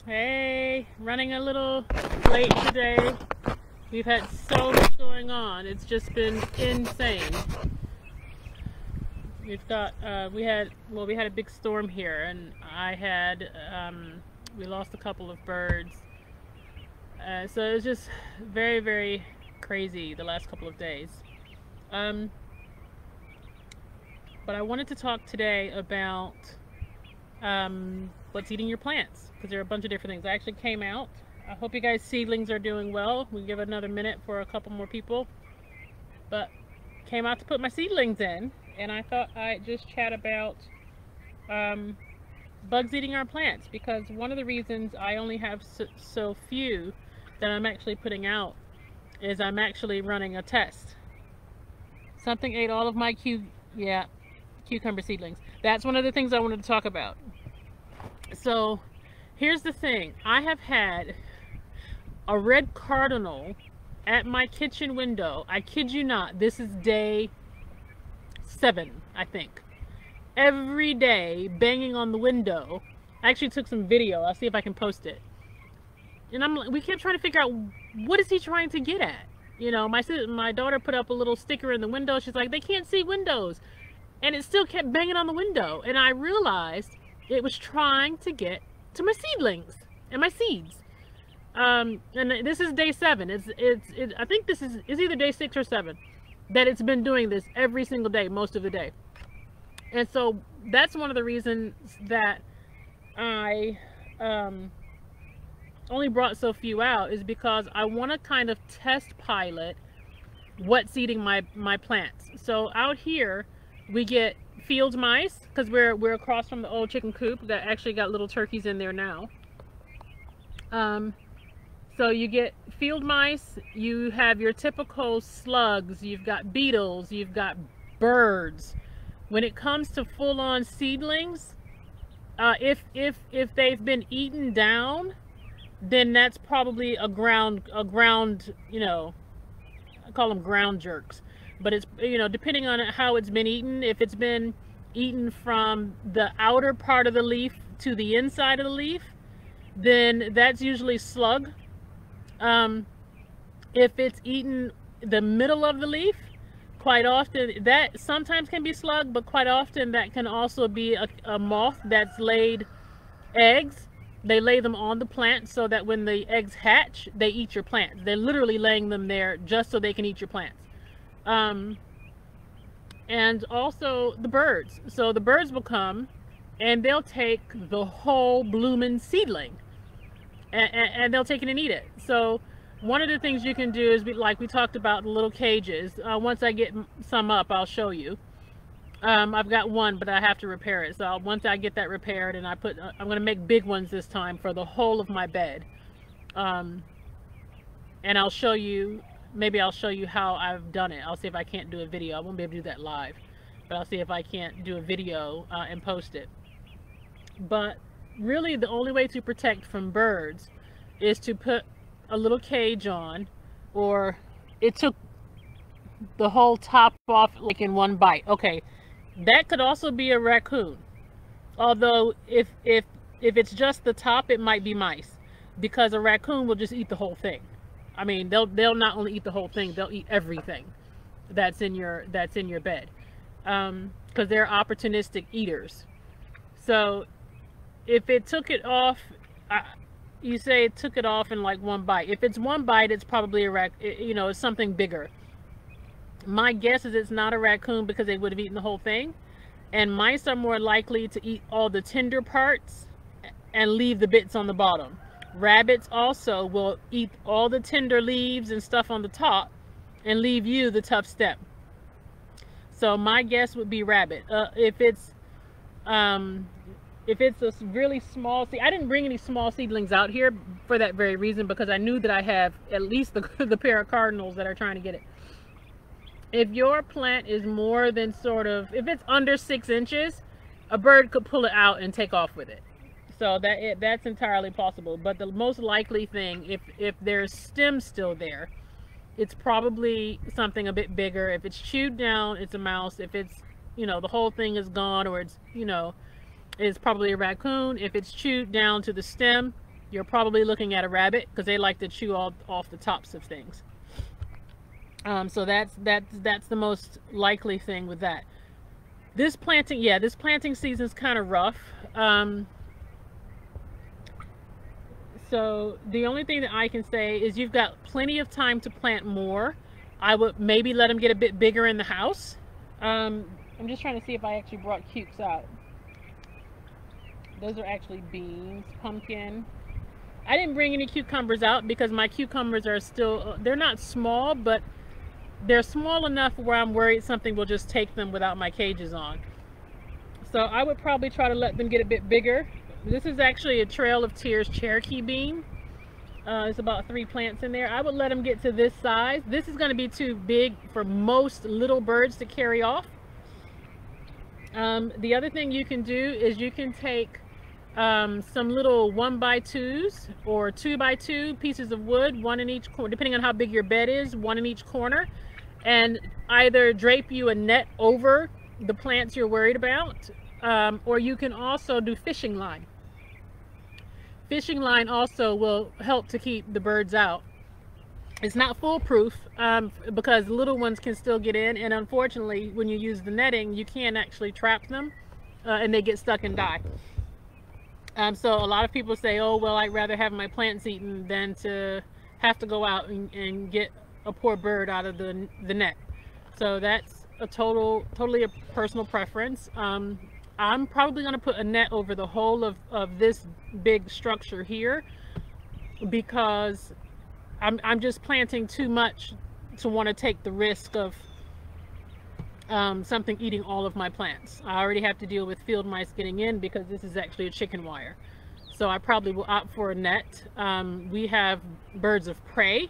Hey, running a little late today. We've had so much going on. It's just been insane. We've got we had a big storm here, and we lost a couple of birds. So it was just very, very crazy the last couple of days. Um, but I wanted to talk today about what's eating your plants, because there are a bunch of different things. I actually came out. I hope you guys seedlings are doing well. We give it another minute for a couple more people. But came out to put my seedlings in, and I thought I'd just chat about bugs eating our plants, because one of the reasons I only have so few that I'm actually putting out is I'm actually running a test. Something ate all of my cucumber seedlings. That's one of the things I wanted to talk about. So here's the thing. I have had a red cardinal at my kitchen window. I kid you not. This is day 7, I think. Every day banging on the window. I actually took some video. I'll see if I can post it. And we kept trying to figure out, what is he trying to get at? You know, my daughter put up a little sticker in the window. She's like, they can't see windows. And it still kept banging on the window. And I realized it was trying to get to my seedlings and my seeds. And this is day 7. I think this is either day 6 or 7 that it's been doing this every single day, most of the day. And so that's one of the reasons that I only brought so few out, is because I want to kind of test pilot what's eating my plants. So out here we get field mice, because we're across from the old chicken coop that actually got little turkeys in there now. So you get field mice, you have your typical slugs, you've got beetles, you've got birds. When it comes to full-on seedlings, if they've been eaten down, then that's probably a ground, you know, I call them ground jerks. But it's, you know, depending on how it's been eaten, if it's been eaten from the outer part of the leaf to the inside of the leaf, then that's usually slug. If it's eaten the middle of the leaf, quite often that sometimes can be slug, but quite often that can also be a moth that's laid eggs. They lay them on the plant so that when the eggs hatch, they eat your plants. They're literally laying them there just so they can eat your plants. And also the birds. So the birds will come and they'll take the whole blooming seedling, and they'll take it and eat it. So one of the things you can do is, like we talked about, the little cages. Once I get some up, I'll show you. I've got one, but I have to repair it. So once I get that repaired, and I'm going to make big ones this time for the whole of my bed. And I'll show you. Maybe I'll show you how I've done it. I'll see if I can't do a video. I won't be able to do that live, but I'll see if I can't do a video and post it. But really the only way to protect from birds is to put a little cage on, or it took the whole top off like in one bite. Okay, that could also be a raccoon. Although if it's just the top, it might be mice, because a raccoon will just eat the whole thing. I mean, they'll not only eat the whole thing, they'll eat everything that's in your bed, because they're opportunistic eaters. So if it took it off, you say it took it off in like one bite. If it's one bite, it's probably it's something bigger. My guess is it's not a raccoon, because they would have eaten the whole thing. And mice are more likely to eat all the tender parts and leave the bits on the bottom. Rabbits also will eat all the tender leaves and stuff on the top and leave you the tough stem. So my guess would be rabbit. If it's a really small seed, I didn't bring any small seedlings out here for that very reason, because I knew that I have at least the pair of cardinals that are trying to get it. If your plant is more than if it's under 6 inches, a bird could pull it out and take off with it. So that's entirely possible. But the most likely thing, if there's stems still there, it's probably something a bit bigger. If it's chewed down, it's a mouse. If it's, the whole thing is gone, or it's, it's probably a raccoon. If it's chewed down to the stem, you're probably looking at a rabbit, because they like to chew all off the tops of things. So that's the most likely thing with that. This planting, yeah, this planting season is kind of rough. So the only thing that I can say is you've got plenty of time to plant more. I would maybe let them get a bit bigger in the house. I'm just trying to see if I actually brought cukes out. Those are actually beans, pumpkin. I didn't bring any cucumbers out because my cucumbers are still, they're not small, but they're small enough where I'm worried something will just take them without my cages on. So I would probably try to let them get a bit bigger. This is actually a Trail of Tears Cherokee bean. There's about 3 plants in there. I would let them get to this size. This is going to be too big for most little birds to carry off. The other thing you can do is you can take some little 1x2s or 2x2 pieces of wood, one in each corner, depending on how big your bed is, one in each corner, and either drape you a net over the plants you're worried about, or you can also do fishing line. Fishing line also will help to keep the birds out. It's not foolproof because little ones can still get in, and unfortunately when you use the netting you can't actually trap them and they get stuck and die. So a lot of people say, oh well, I'd rather have my plants eaten than to have to go out and get a poor bird out of the net. So that's a totally a personal preference. I'm probably going to put a net over the whole of this big structure here because I'm just planting too much to want to take the risk of something eating all of my plants. I already have to deal with field mice getting in because this is actually a chicken wire. So I probably will opt for a net. We have birds of prey.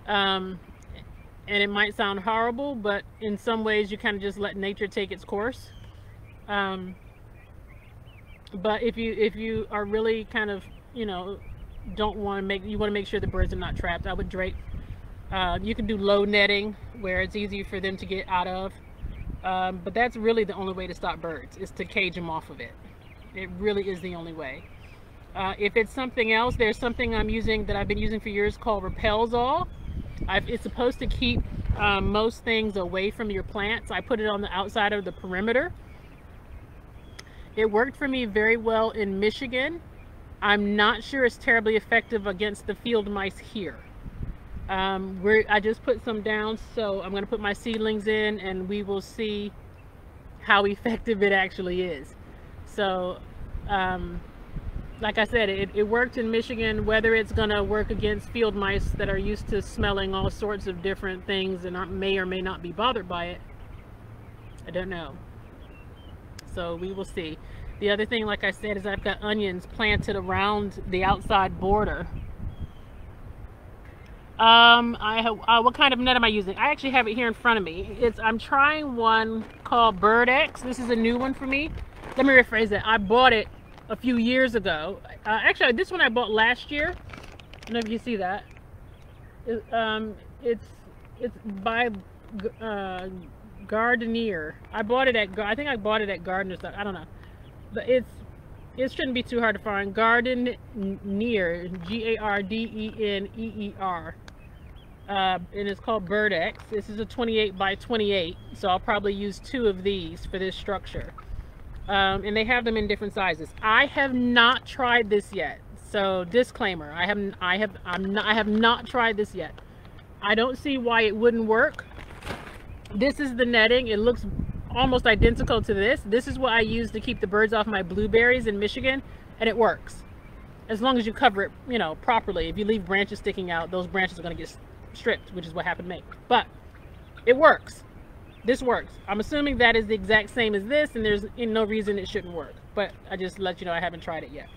And it might sound horrible, but in some ways you kind of just let nature take its course. But if you are really kind of, you know, you want to make sure the birds are not trapped, I would drape. You can do low netting where it's easy for them to get out of, but that's really the only way to stop birds, is to cage them off of it. It really is the only way. If it's something else, there's something I'm using that I've been using for years called Repels-All. It's supposed to keep most things away from your plants. I put it on the outside of the perimeter. It worked for me very well in Michigan. I'm not sure it's terribly effective against the field mice here. I just put some down, so I'm going to put my seedlings in and we will see how effective it actually is. So like I said, it worked in Michigan. Whether it's going to work against field mice that are used to smelling all sorts of different things and may or may not be bothered by it, I don't know. So we will see. The other thing, like I said, is I've got onions planted around the outside border. What kind of net am I using? I actually have it here in front of me. I'm trying one called Bird X. This is a new one for me. Let me rephrase that. I bought it a few years ago. Actually, this one I bought last year. I don't know if you see that. It's by Gardenier. I bought it at, I think I bought it at Gardener's. I don't know, but it shouldn't be too hard to find. Gardenier, Gardeneer, and it's called Bird X. This is a 28 by 28, so I'll probably use 2 of these for this structure. And they have them in different sizes. I have not tried this yet, so disclaimer: I have not tried this yet. I don't see why it wouldn't work. This is the netting. It looks almost identical to this. This is what I use to keep the birds off my blueberries in Michigan, and it works. As long as you cover it, you know, properly. If you leave branches sticking out, those branches are going to get stripped, which is what happened to me. But it works. This works. I'm assuming that is the exact same as this, and there's no reason it shouldn't work. But I just let you know I haven't tried it yet.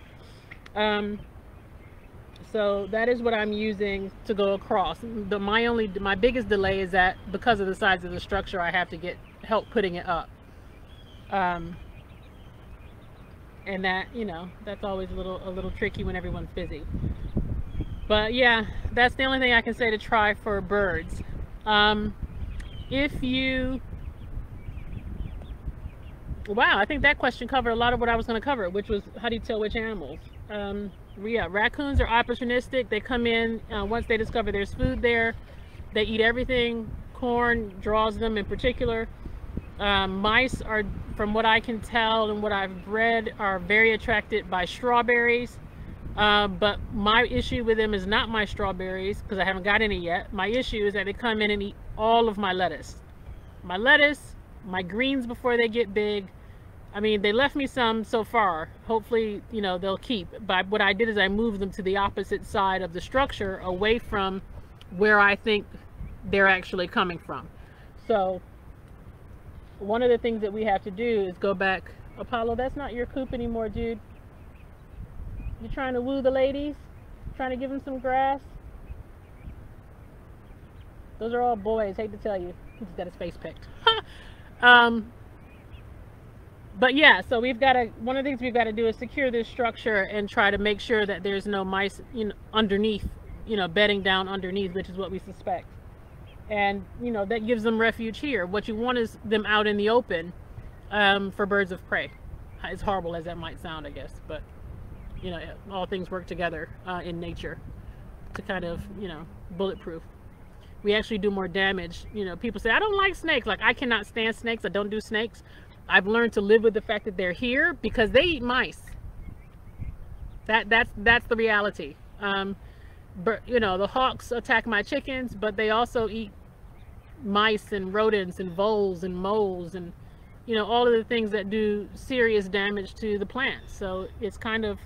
So that is what I'm using to go across. My biggest delay is that because of the size of the structure, I have to get help putting it up. And that, you know, that's always a little tricky when everyone's busy. But yeah, that's the only thing I can say to try for birds. Wow, I think that question covered a lot of what I was going to cover, which was how do you tell which animals. Yeah, raccoons are opportunistic. They come in once they discover there's food there. They eat everything. Corn draws them in particular. Mice are, from what I can tell and what I've read, are very attracted by strawberries. But my issue with them is not my strawberries, because I haven't got any yet. My issue is that they come in and eat all of my lettuce. My greens before they get big. I mean, they left me some so far. Hopefully, you know, they'll keep. But what I did is I moved them to the opposite side of the structure, away from where I think they're actually coming from. So one of the things that we have to do is go back. Apollo, that's not your coop anymore, dude. You trying to woo the ladies? Trying to give them some grass? Those are all boys, hate to tell you. He's got his face picked. But yeah, so we've got to, one of the things we've got to do is secure this structure and try to make sure that there's no mice, you know, underneath, you know, bedding down underneath, which is what we suspect. And, you know, that gives them refuge here. What you want is them out in the open for birds of prey. As horrible as that might sound, I guess, but, you know, all things work together in nature to kind of, you know, bulletproof. We actually do more damage. You know, people say, I don't like snakes. Like, I cannot stand snakes. I don't do snakes. I've learned to live with the fact that they're here because they eat mice. That's the reality. But, you know, the hawks attack my chickens, but they also eat mice and rodents and voles and moles and, you know, all of the things that do serious damage to the plants. So it's kind of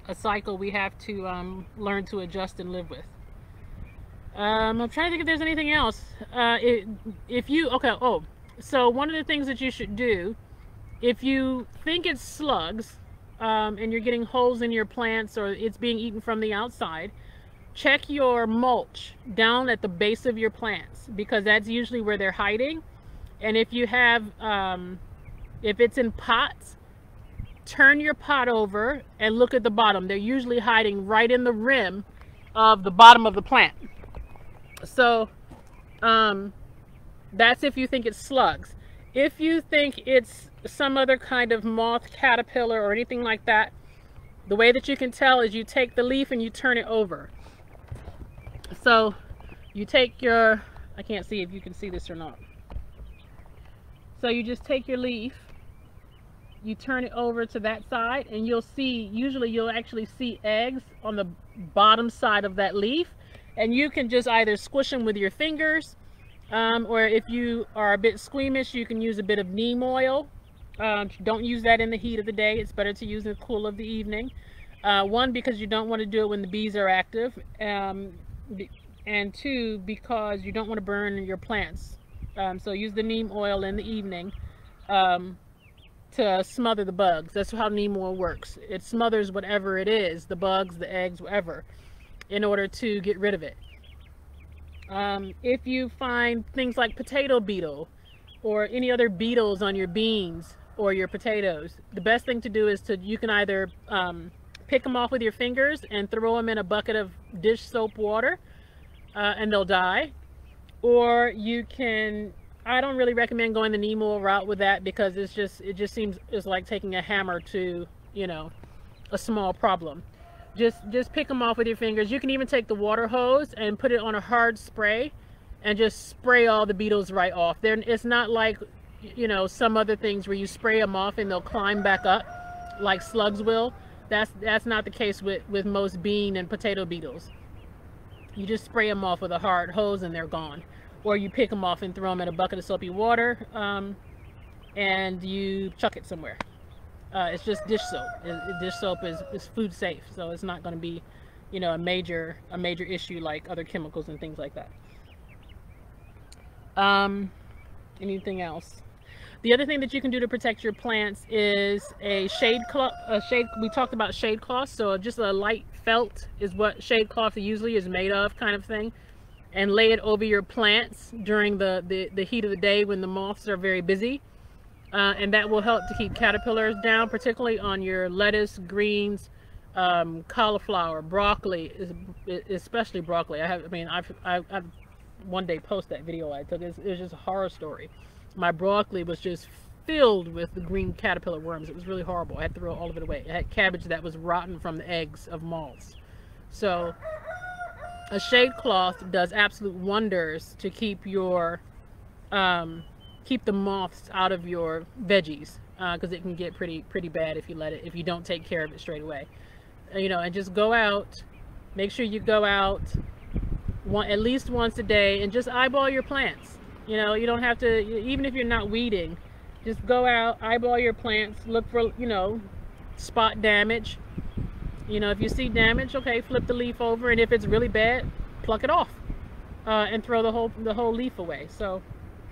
a cycle we have to learn to adjust and live with. I'm trying to think if there's anything else. So one of the things that you should do, if you think it's slugs and you're getting holes in your plants or it's being eaten from the outside, check your mulch down at the base of your plants, because that's usually where they're hiding. And if you have, if it's in pots, turn your pot over and look at the bottom. They're usually hiding right in the rim of the bottom of the plant. So that's if you think it's slugs. If you think it's some other kind of moth, caterpillar, or anything like that, the way that you can tell is you take the leaf and you turn it over. So you take your, I can't see if you can see this or not. So you just take your leaf, you turn it over to that side, and you'll see, usually you'll actually see eggs on the bottom side of that leaf. And you can just either squish them with your fingers, or if you are a bit squeamish, you can use a bit of neem oil. Don't use that in the heat of the day. It's better to use in the cool of the evening. One, because you don't want to do it when the bees are active, and two, because you don't want to burn your plants. So use the neem oil in the evening to smother the bugs. That's how neem oil works. It smothers whatever it is, the bugs, the eggs, whatever, in order to get rid of it. If you find things like potato beetle or any other beetles on your beans or your potatoes, the best thing to do is you can either pick them off with your fingers and throw them in a bucket of dish soap water and they'll die. Or you can, I don't really recommend going the neem oil route with that, because it just seems, it's like taking a hammer to, you know, a small problem. Just pick them off with your fingers. You can even take the water hose and put it on a hard spray and just spray all the beetles right off. It's not like, you know, some other things where you spray them off and they'll climb back up like slugs will. That's not the case with most bean and potato beetles. You just spray them off with a hard hose and they're gone. Or you pick them off and throw them in a bucket of soapy water and you chuck it somewhere. It's just dish soap. Dish soap is food safe, so it's not going to be, you know, a major issue like other chemicals and things like that. Anything else? The other thing that you can do to protect your plants is a shade cloth. We talked about shade cloth, so just a light felt is what shade cloth usually is made of, kind of thing, and lay it over your plants during the heat of the day when the moths are very busy. And that will help to keep caterpillars down, particularly on your lettuce, greens, cauliflower, broccoli, especially broccoli. I've one day post that video I took. It's just a horror story. My broccoli was just filled with the green caterpillar worms. It was really horrible. I had to throw all of it away. I had cabbage that was rotten from the eggs of moths. So a shade cloth does absolute wonders to keep your keep the moths out of your veggies, because it can get pretty bad if you don't take care of it straight away. You know, and just go out, make sure you go out at least once a day and just eyeball your plants. You know, you don't have to, even if you're not weeding, just go out, eyeball your plants, look for, you know, spot damage. You know, if you see damage, okay, flip the leaf over, and if it's really bad, pluck it off and throw the whole leaf away. So,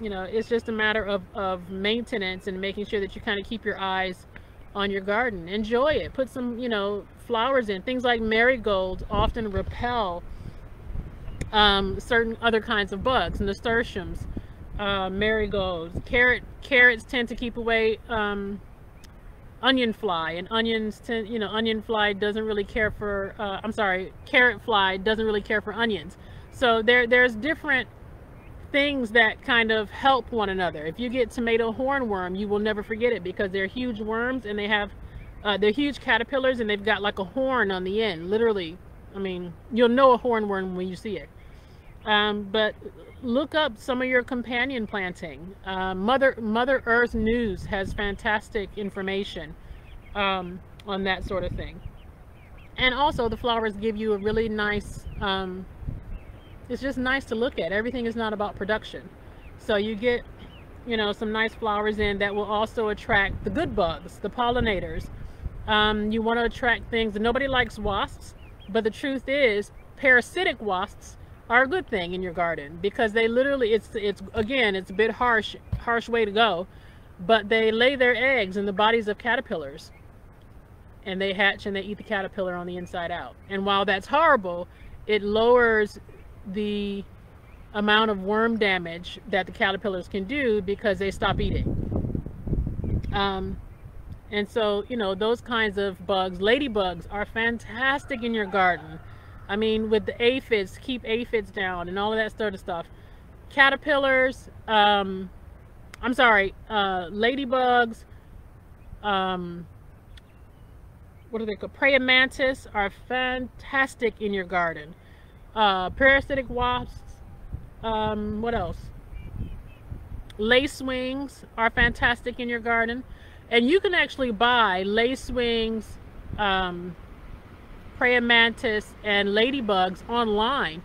you know, it's just a matter of maintenance and making sure that you kind of keep your eyes on your garden. Enjoy it. Put some, you know, flowers in. Things like marigolds often repel certain other kinds of bugs, nasturtiums, marigolds. Carrots tend to keep away onion fly, and onions tend, you know, onion fly doesn't really care for carrot fly doesn't really care for onions. So there's different things that kind of help one another. If you get tomato hornworm, you will never forget it, because they're huge worms, and they have they're huge caterpillars, and they've got like a horn on the end, literally. I mean, you'll know a hornworm when you see it. But look up some of your companion planting. Mother Earth News has fantastic information on that sort of thing. And also the flowers give you a really nice, it's just nice to look at. Everything is not about production. So you get, you know, some nice flowers in that will also attract the good bugs, the pollinators. You want to attract things. Nobody likes wasps, but the truth is parasitic wasps are a good thing in your garden, because they literally, it's again, it's a bit harsh way to go, but they lay their eggs in the bodies of caterpillars, and they hatch and they eat the caterpillar on the inside out. And while that's horrible, it lowers the amount of worm damage that the caterpillars can do, because they stop eating. And so, you know, those kinds of bugs, ladybugs, are fantastic in your garden. I mean, with the aphids, keep aphids down and all of that sort of stuff. Caterpillars, ladybugs, what are they called? Praying mantis are fantastic in your garden. Parasitic wasps, what else? Lacewings are fantastic in your garden. And you can actually buy lacewings, praying mantis, and ladybugs online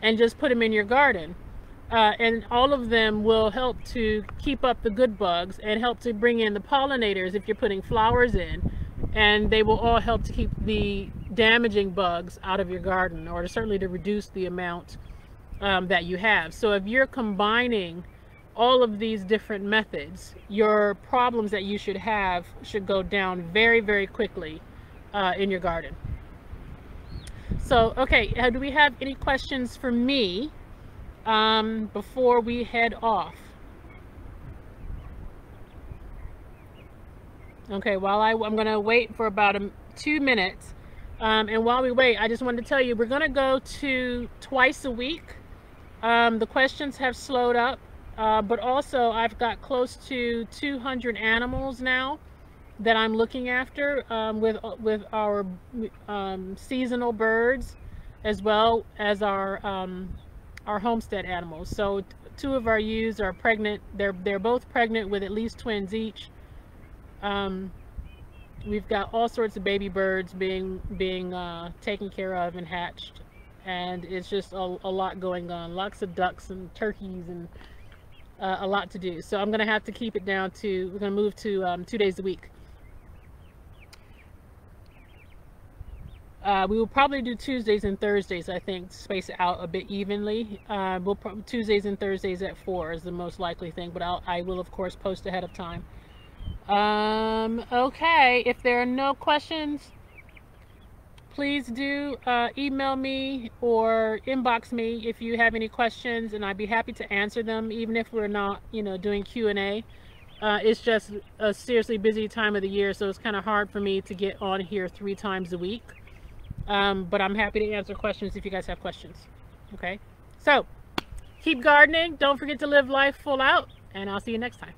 and just put them in your garden. And all of them will help to keep up the good bugs and help to bring in the pollinators if you're putting flowers in. And they will all help to keep the damaging bugs out of your garden, or certainly to reduce the amount that you have. So if you're combining all of these different methods, your problems that you should have should go down very, very quickly in your garden. So, okay, do we have any questions for me before we head off? Okay, while I'm going to wait for about 2 minutes. And while we wait, I just wanted to tell you, we're going to go to twice a week. The questions have slowed up. But also I've got close to 200 animals now that I'm looking after, with our seasonal birds, as well as our homestead animals. So 2 of our ewes are pregnant. They're both pregnant with at least twins each. We've got all sorts of baby birds being taken care of and hatched, and it's just a lot going on. Lots of ducks and turkeys and a lot to do. So I'm gonna have to keep it down to, we're gonna move to 2 days a week. We will probably do Tuesdays and Thursdays, I think, to space it out a bit evenly. Tuesdays and Thursdays at 4 is the most likely thing, but I will of course post ahead of time. Okay, if there are no questions, please do email me or inbox me if you have any questions, and I'd be happy to answer them, even if we're not, you know, doing Q&A. It's just a seriously busy time of the year, so it's kind of hard for me to get on here 3 times a week. But I'm happy to answer questions if you guys have questions. Okay, so keep gardening. Don't forget to live life full out, and I'll see you next time.